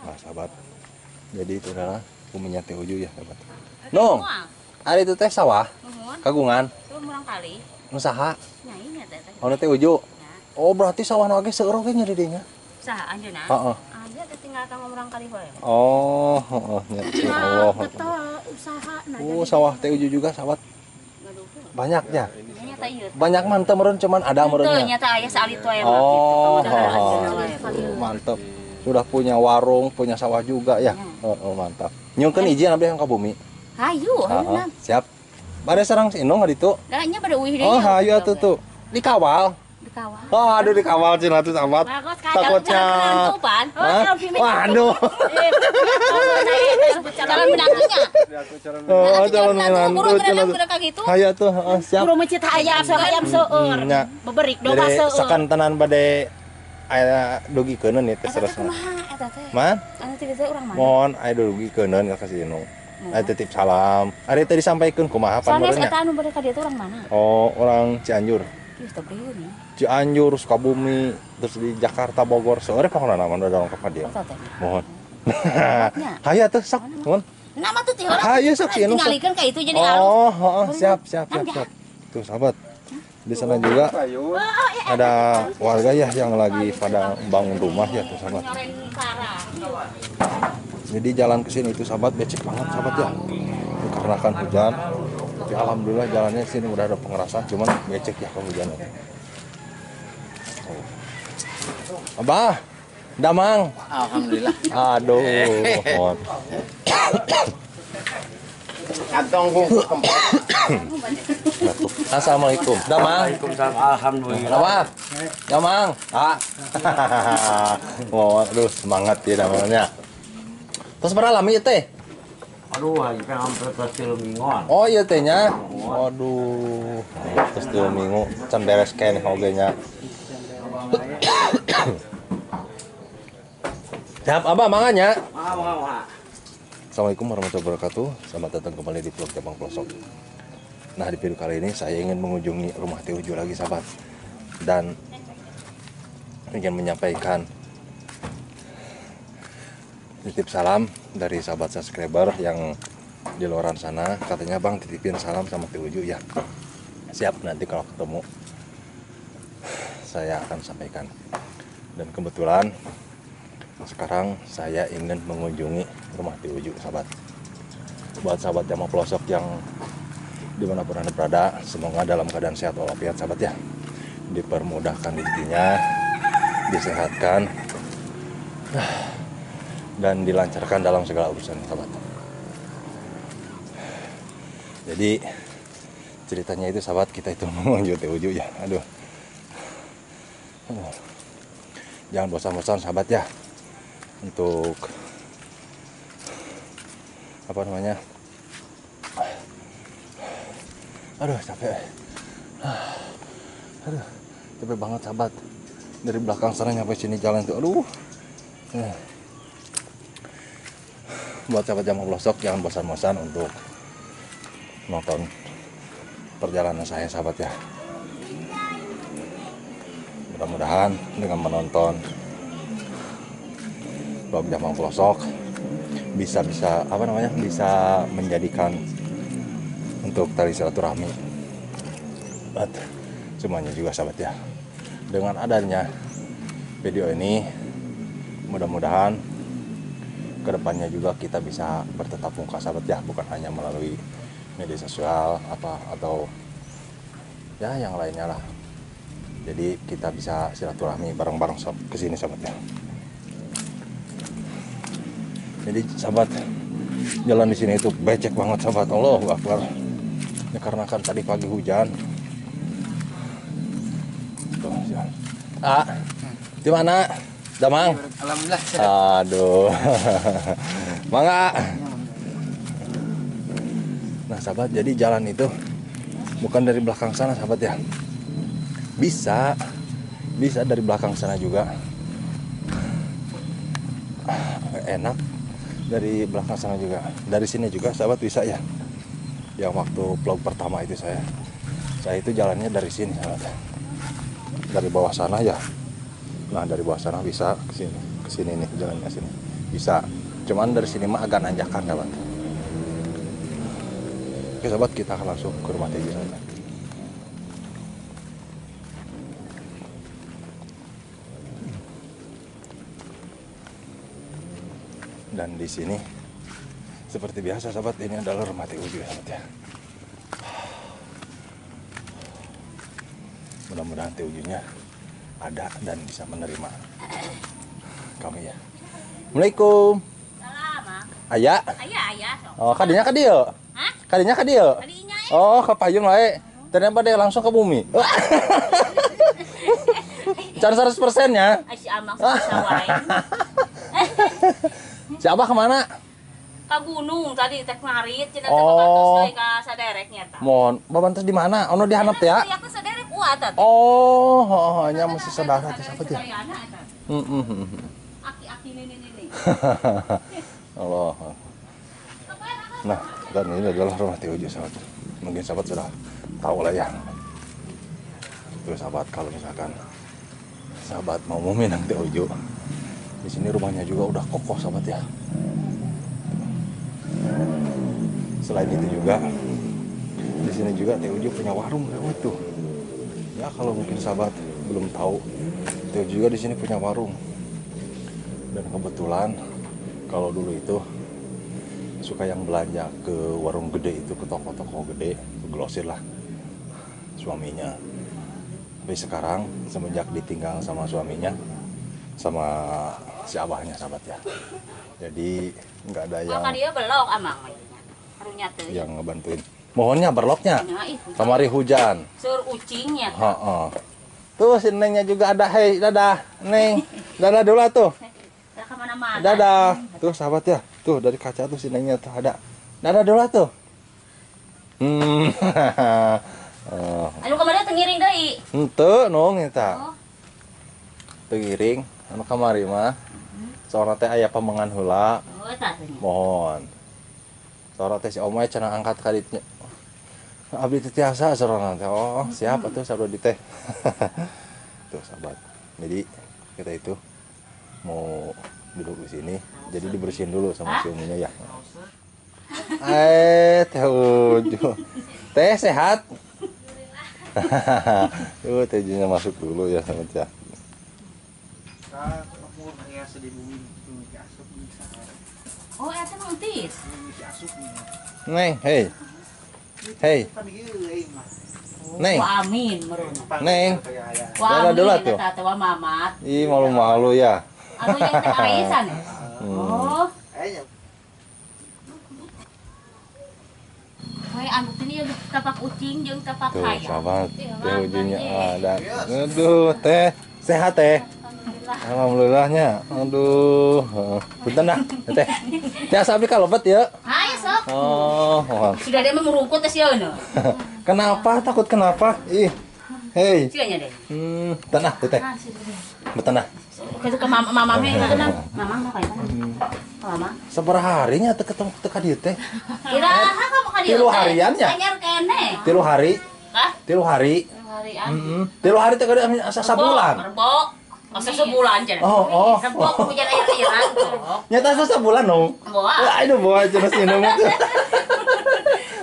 Nah sahabat, jadi itu adalah kuminya Teh Uju ya sahabat. Nong, ada itu teh sawah, kagungan, kali. nusaha, Nyai nya teh. oh Teh Uju. Oh berarti sawah nu ge seueur ge nya di dinya. Saha anjeunna? Heeh. Aja teh tinggal kanggo urang kali we. Oh, heeh nya. Allah. Usaha Sawah Teh Uju juga sahabat. Banyak ya. Banyak mantep meureun cuman ada meureunnya. Nya teh aya saali tu aya Oh, gitu. mantap. Sudah punya warung, punya sawah juga ya. Mantap. Nyungkeun izin abdi yang ka bumi. Hayu, hayu. Siap. Bade sareng si Inung ditu. Da nya bade uih deui. Oh, hayu atuh tuh. Dikawal. Dikawal. Oh, aduh dikawal cenah tuh sahabat. Takutnya. Waduh. Calon menantunya. Oh, calon menantu cenah. Hayu tuh, siap. Buru mencit hayam seueur. Beberik domba seueur. Jadi sakantenan bade aya dugikeun nih teh saresna. Kumaha eta teh? Man? Anu teh urang mana? Mohon aya dugikeun ka si Inung. Aya titip salam. Ari teh disampaikeun kumaha pan meureunnya? meureunnya? Soalnya eta anu bade ka dieu teh urang mana? Oh, orang Cianjur. Ieu teh beureun. Cianjur, Sukabumi, terus di Jakarta, Bogor. Sore pokona nama udah dalam kapal dia. Mohon. Hayu atuh sok, mohon. Nama tuh teh Hayu sok si Inung. Tingalikeun ka itu jadi Oh, siap. Tuh sahabat. Di sana juga ada warga ya yang lagi pada bangun rumah ya tuh sahabat. Jadi jalan ke sini itu sahabat becek banget sahabat ya. Dikarenakan hujan. Tapi alhamdulillah jalannya sini udah ada pengerasan, cuman becek ya kehujanan. Abah, damang. Alhamdulillah. Aduh, mohon. Kantongku Assalamualaikum. Damang. Waalaikumsalam. Alhamdulillah. Apa? Damang. Mohon, aduh semangat ya damangnya. Terus berapa lama ya teh? Aduh, ini kan hampir terus mingguan. Oh iya tehnya. Waduh. Terus 3 minggu can beres kene hogenya. Siap abah manganya. Assalamualaikum warahmatullahi wabarakatuh. Selamat datang kembali di vlog Jabang Pelosok. Nah di video kali ini saya ingin mengunjungi rumah Teh Uju lagi sahabat. Dan ingin menyampaikan titip salam dari sahabat subscriber yang di luaran sana. Katanya bang titipin salam sama Teh Uju ya. Siap, nanti kalau ketemu saya akan sampaikan. Dan kebetulan sekarang saya ingin mengunjungi rumah Teh Uju sahabat. Buat sahabat Jabang Pelosok yang dimanapun anda berada, semoga dalam keadaan sehat walafiat sahabat ya. Dipermudahkan rezekinya, disehatkan, dan dilancarkan dalam segala urusan sahabat. Jadi ceritanya itu sahabat, kita itu mengunjungi Teh Uju ya. Aduh. Jangan bosan-bosan sahabat ya untuk apa namanya, aduh capek banget sahabat. Dari belakang sana nyampe sini jalan tuh aduh. Buat sahabat Jabang Pelosok jangan bosan-bosan untuk nonton perjalanan saya sahabat ya. Mudah-mudahan dengan menonton vlog Jabang Pelosok bisa menjadikan untuk tali silaturahmi buat semuanya juga sahabat ya. Dengan adanya video ini mudah-mudahan kedepannya juga kita bisa bertatap muka sahabat ya, bukan hanya melalui media sosial atau ya yang lainnya lah. Jadi kita bisa silaturahmi bareng-bareng kesini sahabat ya. Jadi sahabat, jalan di sini itu becek banget sahabat. Allahu Akbar. Ya, karena kan tadi pagi hujan. Tuh, di mana? Damang? Alhamdulillah. Aduh. Mangga. Nah sahabat, jadi jalan itu bukan dari belakang sana sahabat ya. Bisa dari belakang sana juga. Enak dari belakang sana juga. Dari sini juga sahabat bisa ya. Yang waktu vlog pertama itu saya itu jalannya dari sini sahabat. Dari bawah sana ya. Nah dari bawah sana bisa ke sini nih jalannya sini. bisa. Cuman dari sini mah agak nanjakan sahabat. Oke sahabat, kita akan langsung ke rumah Teji sahabat. Dan di sini seperti biasa sahabat, ini adalah rumah Teh Uju sahabat ya. Mudah-mudahan Teh Ujunya ada dan bisa menerima kami ya. Assalamualaikum. Ayah. Ayah. Oh, kadinya ka dieu. Hah? Kadinya ka dieu. Kadinya Oh, ke payung wae. Ternyata dia langsung ke bumi. Can 100%-nya. si Amang susah wae. Si Abah kemana? Ka gunung tadi teh ngarit cenah teh Oh. babantos deui ka sadereknya tah. Mohon, babantos di mana? Ono di handap teh ya? Ya ke saderek kuat tah. Oh, nya mesti saudara teh siapa teh? Ayana eta. Aki-aki ini. Allah. Nah, dan ini adalah rumah Teh Uju sahabat. Mungkin sahabat sudah tahu lah ya. Terus sahabat, kalau misalkan sahabat mau meminang Teh Uju, di sini rumahnya juga udah kokoh sahabat ya. Selain itu juga, di sini juga Teh Uju punya warung lewat tuh. Ya kalau mungkin sahabat belum tahu, Teh Uju juga di sini punya warung. Dan kebetulan kalau dulu itu suka yang belanja ke warung gede itu, ke toko-toko gede, ke grosir lah suaminya. Tapi sekarang semenjak ditinggal sama suaminya, sama si abahnya sahabat ya, jadi nggak ada yang dia belok Amang harunya teh. yang ngebantuin. Mohonnya berloknya Nah, itu. kamari hujan. Sur ucingnya. Heeh. Tuh si Nengnya juga ada. Hei, dadah Neng, dadah dulu tuh. Dah kemana-mana. Dadah. Tuh sahabat ya. Tuh dari kaca tuh si Nengnya tuh ada. Dadah dulu tuh. Oh. Anu kemarin teu ngiring deui. Henteu nong eta. Oh. Teu ngiring anu kamari mah. Soalna teh aya pamengan heula. Oh, eta teh. Mohon. Soalna teh si Omay cenah angkat ka ditu. Abdi teh tiasa soalna teh. Oh, siap atuh sabdi teh. Tuh sahabat. Jadi kita itu mau duduk di sini. Jadi dibersihin dulu sama suaminya ya. Teh Uju. Teh sehat? Tuh Teh Ujunya masuk dulu ya sahabat ya. Oh, eta mah entis. Neng, hei. Hei. Neng. Wa amin meurun. Neng. Wa Dadah amin dulu eta tuh. teh wa mamat. Ih, malu-malu ya. Anu yang teh aisan. Oh. Wah, anu teh ieu tapak ucing jeung tapak Tuh hayam. sahabat, Teh Ujunya ada. Aduh, Teh. Sehat Teh? Alhamdulillahnya. Aduh. Punten dah, Teh. Teh sabi kalobet ya. Haye sok. Oh, mohon. Sudah dia mengurungkut teh sieuna. Kenapa? Takut kenapa? Ih. Hei. Sianya deh. Tenah, Teh. Betenah. Kitu ke mama meh kana. Mama mau kayak mama. Sabaraha harinya teu ketemu teu ka dieu teh? Kiraha kamu ka dieu. 3 harian ya? Anyar kene. 3 hari. Hah? 3 hari. Harian. 3 hari teh kada asa sabulan. Rebok. Asa sebulan cenah. Oh. Rebok hujan air-airan. Nyata asa sabulan dong. Boa. Aduh, boa cenah sieuna mah.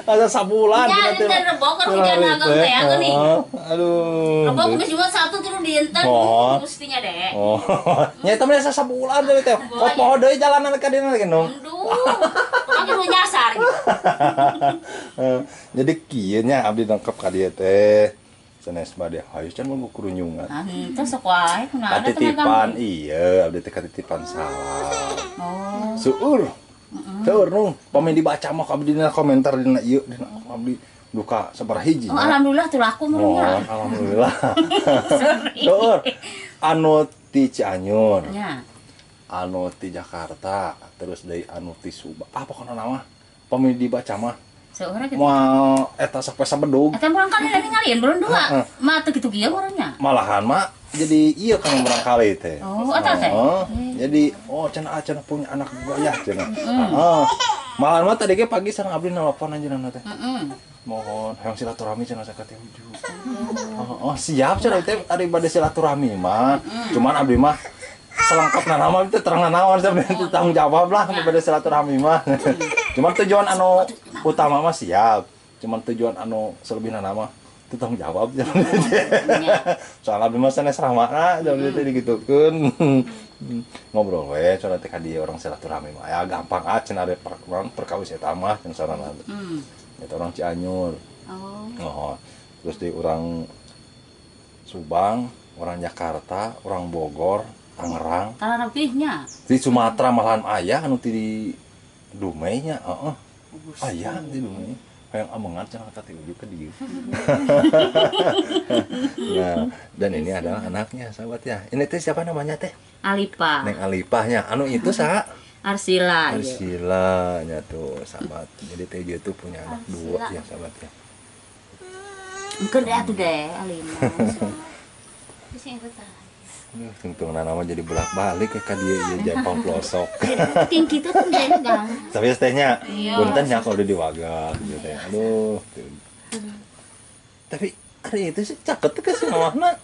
Asa sabulan Ya, cenah teh. dan rebok kan hujan ageng teh geuning. Aduh. Rebok geus juga satu turun dinten Oh. mustinya deh. Oh. Nyata mah asa sabulan deui teh. Poho deui jalanan ka dieu ge dong. Aduh. Pokoknya lu nyasar gitu. Jadi kieu nya abdi nangkep ka dieu teh. Sanes bade hayu can mah kurunyungan. Ah, itu sok wae kunaon ada Katitipan iya, abdi teh katitipan salah. Oh. Seueur. Seueur nu pamain dibaca mah abdi dina komentar dina ieu dina abdi duka sabaraha hiji. Oh, alhamdulillah tuh laku Mohon meureun. alhamdulillah. Seueur anu ti Cianjur, Ya. anu ti Jakarta, terus deui anu ti Subang. Apa pokona nama? Pamain dibaca mah Seueur gitu. moal eta sampai sabedug. Eta urang kali ninggalin belum dua. Mah teu kitu kieu urangnya. Malahan mak jadi iya kan barangkali teh. Oh, eta teh. Jadi cenah punya anak juga ya cenah. Malahan mah tadi ge pagi sareng abdi nelpon anjeunna teh. Mohon hayang silaturahmi cenah ka Teh Uju. Oh, siap cenah teh ari bade silaturahmi mah. Cuman abdi mah selengkapna nama itu terang naon sebenarnya itu tanggung jawab lah kepada silaturahmi mah. Cuman tujuan anu utama mah siap. Cuman tujuan anu selebihna nama itu tanggung jawab. Soal abdi mah sanes rahmana jadi teh digitukeun. Ngobrol we soal teh ka dieu orang silaturahmi mah. Ya gampang cenah ari perkawis eta mah cenah sarana. Eta orang Cianjur. Oh. Terus di orang Subang, orang Jakarta, orang Bogor, Tangerang. Tanah lebihnya. Di Sumatera malahan aya anu di Dumai nya, heeh. Aya di Dumai. Hayang amengan cenah ka ti ujug ke dieu. Nah, dan ini adalah anaknya, sahabat ya. Ini teh siapa namanya teh? Alipa. Neng Alipahnya. Anu itu saha? Arsila. Arsila nya tuh, sahabat. Jadi teh dia tuh punya anak dua ya, sahabat ya. Mungkin deh atuh deh, Alima. Tungtung nama jadi bolak-balik ka dieu ieu Jepang pelosok. Ting kitu tuh deh gang. Tapi tehnya Iya. punten nya kalau udah diwagak gitu teh. Aduh. Tapi hari itu sih caket ke semana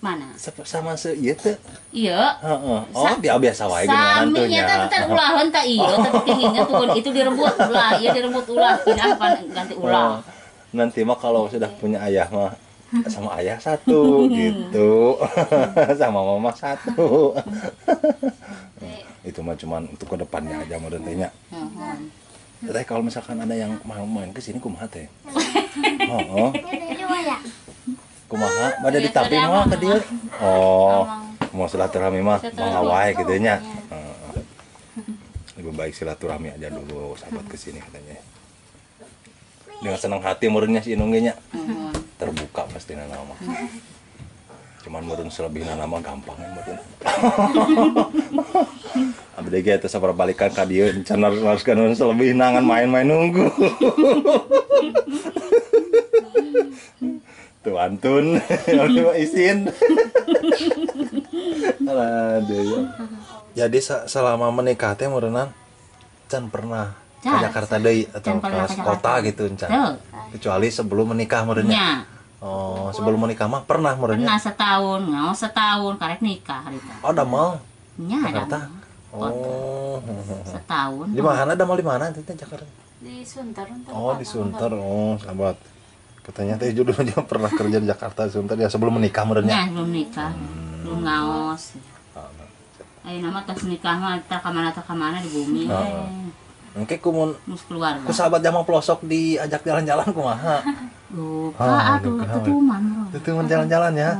Mana? sama se ieu teh. Iya. Heeh. Oh, biasa wae geuningan teh Sami nya nya. teh ulahan teh iya, tapi tingginya tuh itu direbut ulah, iya direbut ulah, pindah ganti ulah. Nanti mah kalau sudah punya ayah mah sama ayah satu gitu. Sama mama satu. Itu mah cuman untuk ke depannya aja menurut teh nya. Teh kalau misalkan ada yang mau main ke sini kumaha teh? Heeh. Kumaha? Bade ditapi mah ke dieu. Oh. Mau silaturahmi mah mangawai gitu nya. Heeh. Lebih baik silaturahmi aja dulu sahabat ke sini katanya. Dengan senang hati meureunnya si Inung ge nya. Terbuka pasti nama. Cuman meureun selebihna nama gampang meureun. Abdi ge teh sabar balikan ka dieu encan haruskeun selebihna ngan main-main nunggu. Tuh antun, udah izin. Aduh. Jadi selama menikah teh meureunna can pernah ke Jakarta deui atau ke kota gitu can. Kecuali sebelum menikah meureunnya. Oh, sebelum menikah mah pernah meureunnya. Pernah setahun karek nikah harita. Oh, da mal. Nya Jakarta. ada. Oh. Setahun. Di mana? Da mal di mana teh Jakarta? Di Sunter. Oh, di Sunter. Oh, sahabat. Katanya teh jodohnya pernah kerja di Jakarta Sunter ya sebelum menikah meureunnya. Nya belum nikah. Belum ngaos. Ayo nama tos nikah mah tak kamana di bumi. Engke kumun Mus keluarga. ku sahabat jamal pelosok diajak jalan-jalan kumaha? Lupa atuh tutuman. Tutuman jalan-jalan ya.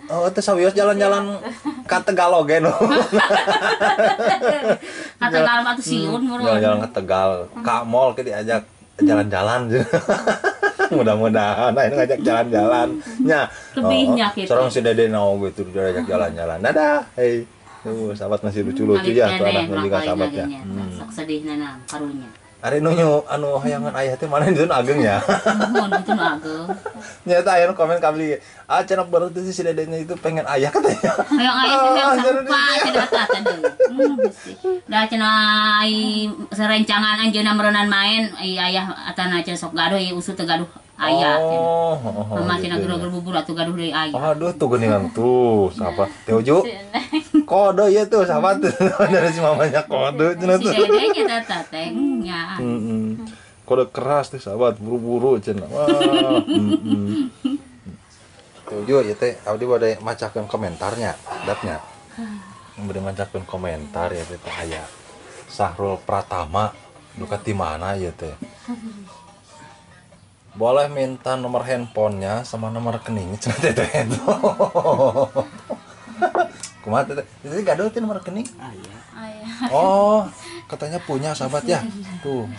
Oh, itu sawios jalan-jalan ka Tegal oge no. Kata galma atuh siun meureun. Jalan-jalan ke Tegal, ka mall ke diajak jalan-jalan. Mudah-mudahan ayeuna ngajak jalan-jalan nya. Lebihnya gitu. Sareng si Dede naon gitu diajak jalan-jalan. Dadah. Hei. Tuh, sahabat masih lucu-lucu ya tuh anaknya juga sahabatnya. Sok sedih nana karunya. Ari nu anu hayangan ayah teh mana dieun ageng ya. Mohon itu nu ageng. Nyata aya nu komen kabeli. Ah cenah berarti si Dedenya itu pengen ayah katanya. Hayang aya teh hayang sarupa cenah tata deui. Da cenah ai sarencangan anjeunna meureunan main ayah atana cenah sok gaduh usut teh gaduh ayah cenah. Mama cenah geus bubur atuh gaduh deui ayah. Aduh tuh geuningan tuh siapa? Teh Uju. Kode ya tuh sahabat dari si mamanya kode cenah tuh. Si Dedenya tata teh nya. Kode keras tuh sahabat buru-buru cenah. Wah. Tujuh ya teh abdi bade macakeun komentarnya datnya. Bade macakeun komentar ya teh aya Sahrul Pratama duka ti mana ya teh. Boleh minta nomor handphonenya sama nomor rekening cenah teh itu. Kumaha teh? Teh gaduh teh nomor rekening? Oh, katanya punya sahabat ya. Tuh.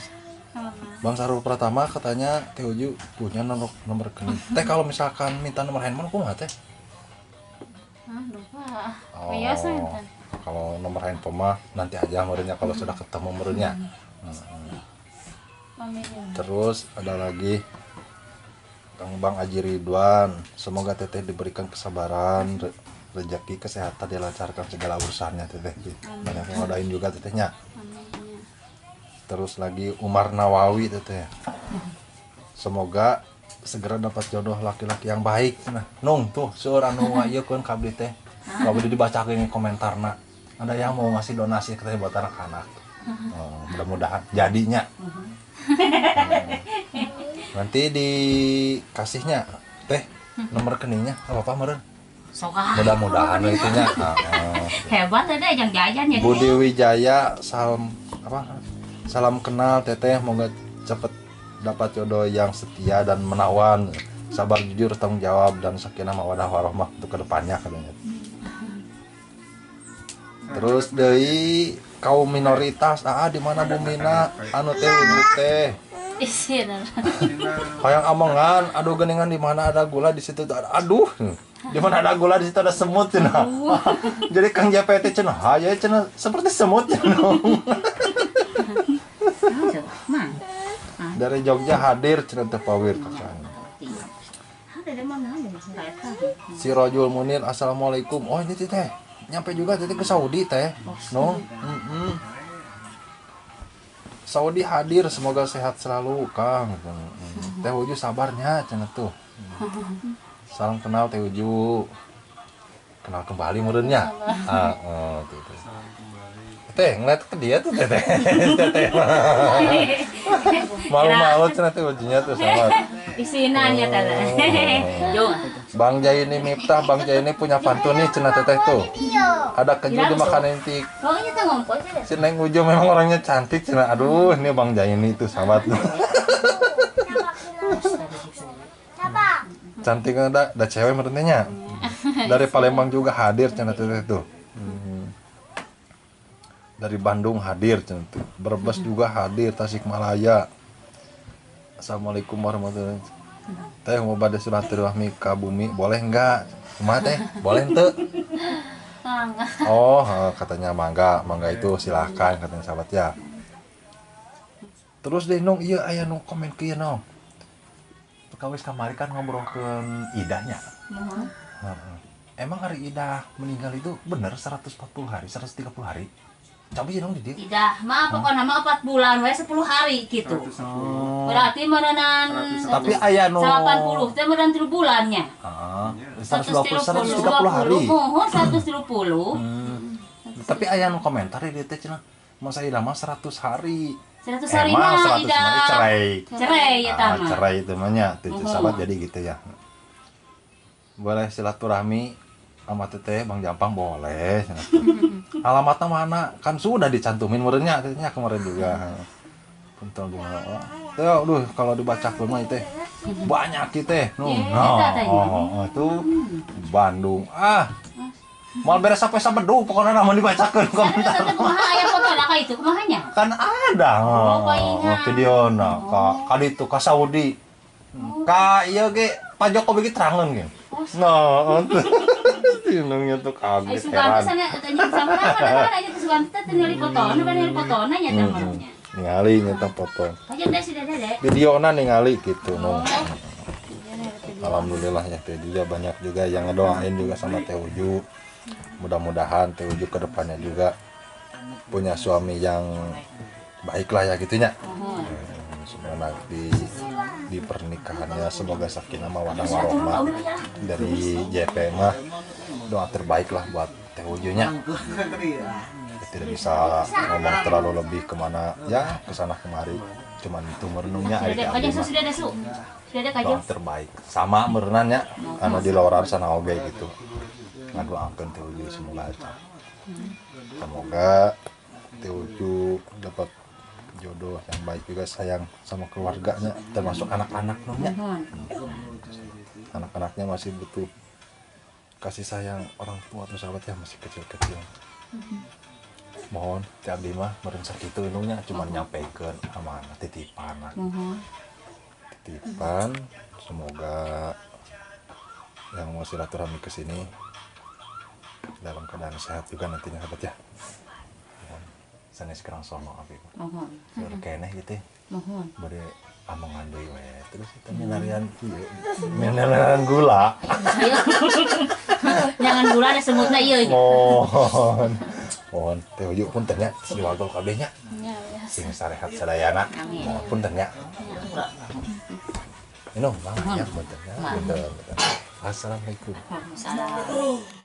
Bang Sahrul Pratama katanya Teh Uju punya nomor rekening. Teh kalau misalkan minta nomor handphone kumaha teh? Lupa. Oh, Biasa enten. kalau nomor handphone mah nanti aja meureunnya kalau sudah ketemu meureunnya. Terus ada lagi Bang Aji Ridwan, semoga Teteh diberikan kesabaran, rezeki, kesehatan, dilancarkan segala urusannya Teteh. Banyak yang ngodain juga Tetehnya. Terus lagi Umar Nawawi Teteh. Semoga segera dapat jodoh laki-laki yang baik. Nah, nung tuh seueur anu ngayekeun ka abdi teh. Gak boleh dibacain komentarna. Ada yang mau ngasih donasi katanya buat anak-anak. Mudah-mudahan jadinya. Nanti dikasihnya teh nomor rekeningnya apa meren. Soka. Mudah-mudahan itunya. Hebat ada yang jajan ya. Budi Wijaya salam kenal teteh, moga cepet dapat jodoh yang setia dan menawan, sabar jujur tanggung jawab dan sakinah mawaddah warahmah untuk kedepannya katanya. Terus dari kaum minoritas di mana Bu Mina anu teh wujud teh hayang amongan, aduh geningan di mana ada gula di situ ada, aduh di mana ada gula di situ ada semut cenah. Jadi Kang JPT cenah haya cenah seperti semut cenah. Dari Jogja hadir cenah teh pawir kakang. Si Rojul Munir assalamualaikum. Oh ini teh nyampe juga teh ke Saudi teh. No. Saudi hadir, semoga sehat selalu Kang. Teh Uju sabarnya cenah tuh. Salam kenal Teh Uju. Kenal kembali muridnya. Tuh. Teh ngeliat ke dia tuh teh. Malu-malu cenah Teh Ujunya tuh sama. Isinanya teh. Bang Jaini Miftah, Bang Jaini punya pantun nih cenah teteh tuh. Ada keju dimakanin tik. Oh ini teh ngompol sih. Si Neng Uju memang orangnya cantik cenah. Aduh, ini Bang Jaini tuh sahabat. Cantiknya ada cewek merentenya. Dari Palembang juga hadir cenah teteh tuh. Dari Bandung hadir cenah tuh. Brebes juga hadir, Tasikmalaya. Assalamualaikum warahmatullahi wabarakatuh. Teh mau pada silaturahmi ke bumi boleh enggak? Kumaha teh? Boleh ente? Oh, katanya mangga itu silahkan katanya sahabat ya. Terus deh nong iya aya nu komen kieu nong. Kawis kamari kan ngobrolkeun idahnya. Emang hari idah meninggal itu bener 140 hari, 130 hari? Coba ya dong di dia. Tidak, pokoknya 4 bulan we 10 hari gitu. Berarti merenan tapi aya nu 80 teh merenan 3 bulannya. 130 hari. Oh, 130. Tapi aya nu komentar di teh cenah. Masa idah mah 100 hari. 100 hari mah idah cerai ya tah mah. Cerai itu mah nya teh sahabat jadi gitu ya. Boleh silaturahmi sama teteh Bang Jampang boleh. Alamatnya mana? Kan sudah dicantumin merenya tetehnya kemarin juga. Punten bunga. Teh aduh kalau dibacakeun mah teh banyak teh. Itu Bandung. Mal beres sampai sabedu pokoknya nama dibacakeun komentar. Kumaha aya foto ka itu kumahanya? Kan ada. Videona ka ditu ka Saudi. Ka ieu ge Pak Jokowi ge terangeun ge. Nah, sinungnya tuh kaget heran. Sana tanya sama apa aja tuh sugan teh ningali fotona ban ningali fotona nya teh marahnya. Ningali nya foto. Aja teh si dede. Videona ningali gitu no. Alhamdulillah ya teh juga banyak juga yang ngedoain juga sama Teh Uju. Mudah-mudahan Teh Uju ke depannya juga punya suami yang baik lah ya gitunya. Semoga di pernikahannya semoga sakinah mawaddah warahmah. Dari JP mah doa terbaik lah buat Teh Ujunya. Tidak bisa ngomong terlalu lebih kemana ya kesana kemari, cuman itu merenungnya doa terbaik sama merenannya anu di luar sana oge gitu ngadoakeun Teh Uju semoga Teh Uju dapat jodoh yang baik juga, sayang sama keluarganya termasuk anak-anaknya. Anak-anaknya masih butuh kasih sayang orang tua atau sahabat yang masih kecil-kecil. Mohon tiap mah meureun sakitu inunya cuma nyampaikan amanah titipan. Titipan semoga yang mau silaturahmi ke sini dalam keadaan sehat juga nantinya sahabat ya. Sanes kerang sono abi. Mohon. Sudah keneh gitu. Mohon. Bade amongan deui we. Terus kita minarian ieu. Minarian gula. Jangan gula ada semutna ieu. Mohon. Mohon Teh Uju punten nya diwagol kabeh nya. Sing sarehat sadayana. Mohon punten nya. Minum banget ya punten nya. Assalamualaikum. Waalaikumsalam.